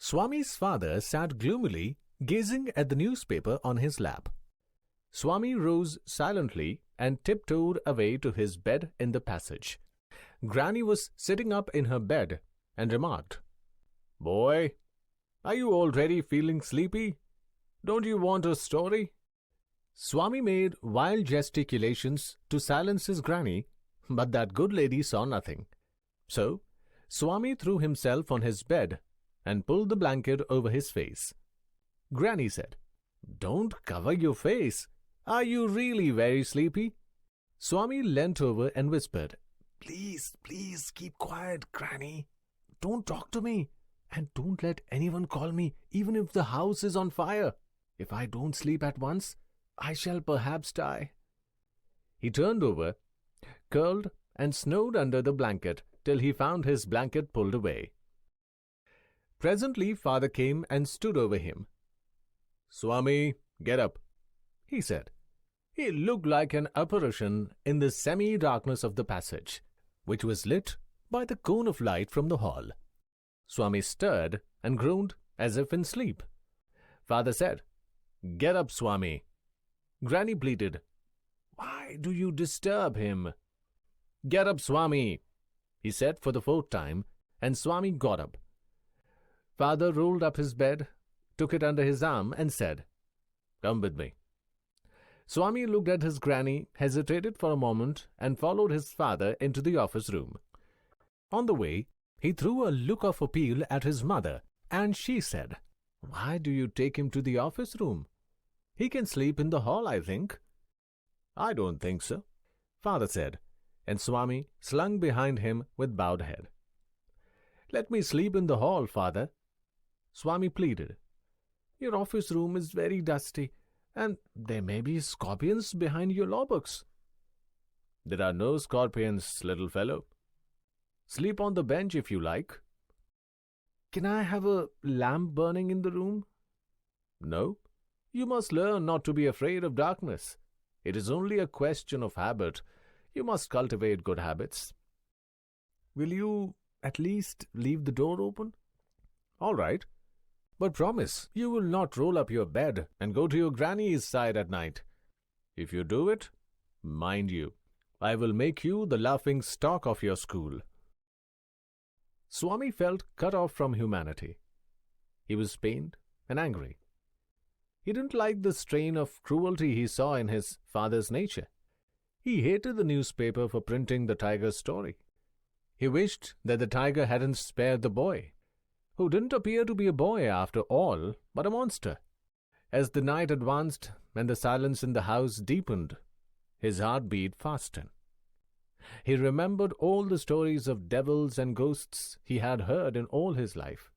Swami's father sat gloomily, gazing at the newspaper on his lap. Swami rose silently and tiptoed away to his bed in the passage. Granny was sitting up in her bed and remarked, "Boy, are you already feeling sleepy? Don't you want a story?" Swami made wild gesticulations to silence his granny, but that good lady saw nothing. So, Swami threw himself on his bed and pulled the blanket over his face. Granny said, "Don't cover your face. Are you really very sleepy?" Swami leant over and whispered, "Please, please keep quiet, Granny. Don't talk to me, and don't let anyone call me, even if the house is on fire. If I don't sleep at once, I shall perhaps die." He turned over, curled, and snored under the blanket till he found his blanket pulled away. Presently father came and stood over him. "Swami, get up," he said. He looked like an apparition in the semi-darkness of the passage, which was lit by the cone of light from the hall. Swami stirred and groaned as if in sleep. Father said, "Get up, Swami." Granny pleaded, "Why do you disturb him?" "Get up, Swami," he said for the fourth time, and Swami got up. Father rolled up his bed, took it under his arm, and said, "Come with me." Swami looked at his granny, hesitated for a moment, and followed his father into the office room. On the way, he threw a look of appeal at his mother, and she said, "Why do you take him to the office room? He can sleep in the hall, I think." "I don't think so," father said, and Swami slunk behind him with bowed head. "Let me sleep in the hall, father," Swami pleaded. "Your office room is very dusty, and there may be scorpions behind your law books." "There are no scorpions, little fellow. Sleep on the bench if you like." "Can I have a lamp burning in the room?" "No. You must learn not to be afraid of darkness. It is only a question of habit. You must cultivate good habits." "Will you at least leave the door open?" "All right. But promise you will not roll up your bed and go to your granny's side at night. If you do it, mind you, I will make you the laughing stock of your school." Swami felt cut off from humanity. He was pained and angry. He didn't like the strain of cruelty he saw in his father's nature. He hated the newspaper for printing the tiger's story. He wished that the tiger hadn't spared the boy, who didn't appear to be a boy after all, but a monster. As the night advanced and the silence in the house deepened, his heart beat faster. He remembered all the stories of devils and ghosts he had heard in all his life.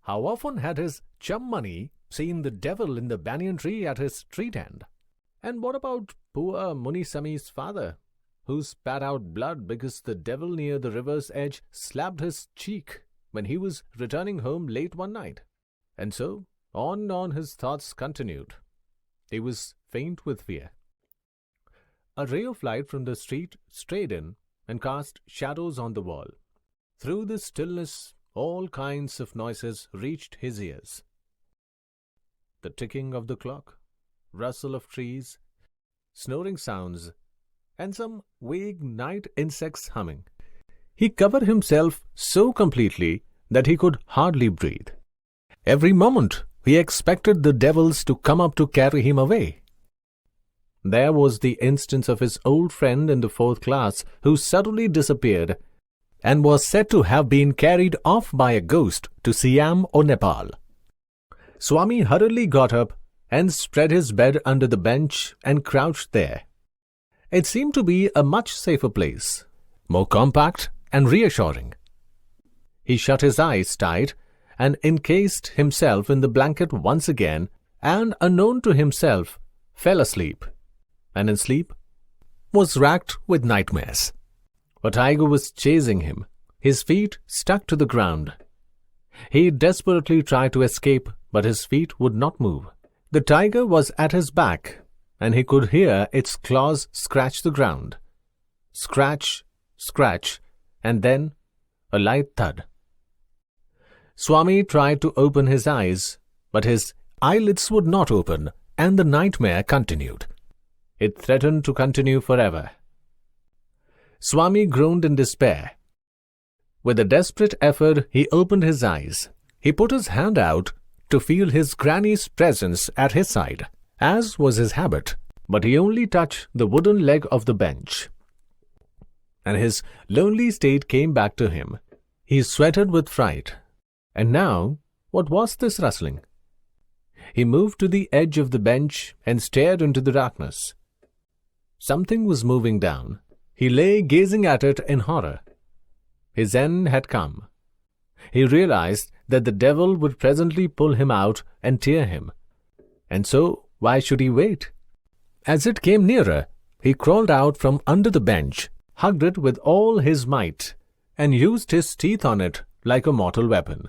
How often had his chum Mani seen the devil in the banyan tree at his street end? And what about poor Munisami's father, who spat out blood because the devil near the river's edge slapped his cheek when he was returning home late one night? And so on his thoughts continued. He was faint with fear. A ray of light from the street strayed in and cast shadows on the wall. Through the stillness, all kinds of noises reached his ears. The ticking of the clock, rustle of trees, snoring sounds, and some vague night insects humming. He covered himself so completely that he could hardly breathe. Every moment he expected the devils to come up to carry him away. There was the instance of his old friend in the fourth class who suddenly disappeared and was said to have been carried off by a ghost to Siam or Nepal. Swami hurriedly got up and spread his bed under the bench and crouched there. It seemed to be a much safer place, more compact and reassuring. He shut his eyes tight and encased himself in the blanket once again, and unknown to himself, fell asleep, and in sleep was racked with nightmares. A tiger was chasing him, his feet stuck to the ground. He desperately tried to escape, but his feet would not move. The tiger was at his back, and he could hear its claws scratch the ground. Scratch, scratch, and then a light thud. Swami tried to open his eyes, but his eyelids would not open, and the nightmare continued. It threatened to continue forever. Swami groaned in despair. With a desperate effort, he opened his eyes. He put his hand out to feel his granny's presence at his side, as was his habit, but he only touched the wooden leg of the bench. And his lonely state came back to him. He sweated with fright. And now, what was this rustling? He moved to the edge of the bench and stared into the darkness. Something was moving down. He lay gazing at it in horror. His end had come. He realized that the devil would presently pull him out and tear him. And so, why should he wait? As it came nearer, he crawled out from under the bench, hugged it with all his might, and used his teeth on it like a mortal weapon.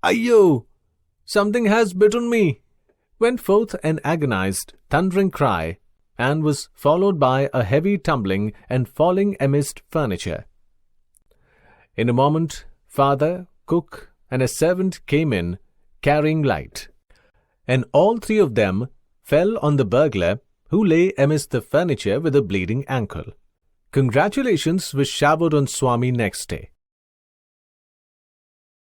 "Ayyo! Something has bitten me!" went forth an agonized, thundering cry, and was followed by a heavy tumbling and falling amidst furniture. In a moment, father, cook, and a servant came in, carrying light, and all three of them fell on the burglar, who lay amidst the furniture with a bleeding ankle. Congratulations were showered on Swami next day.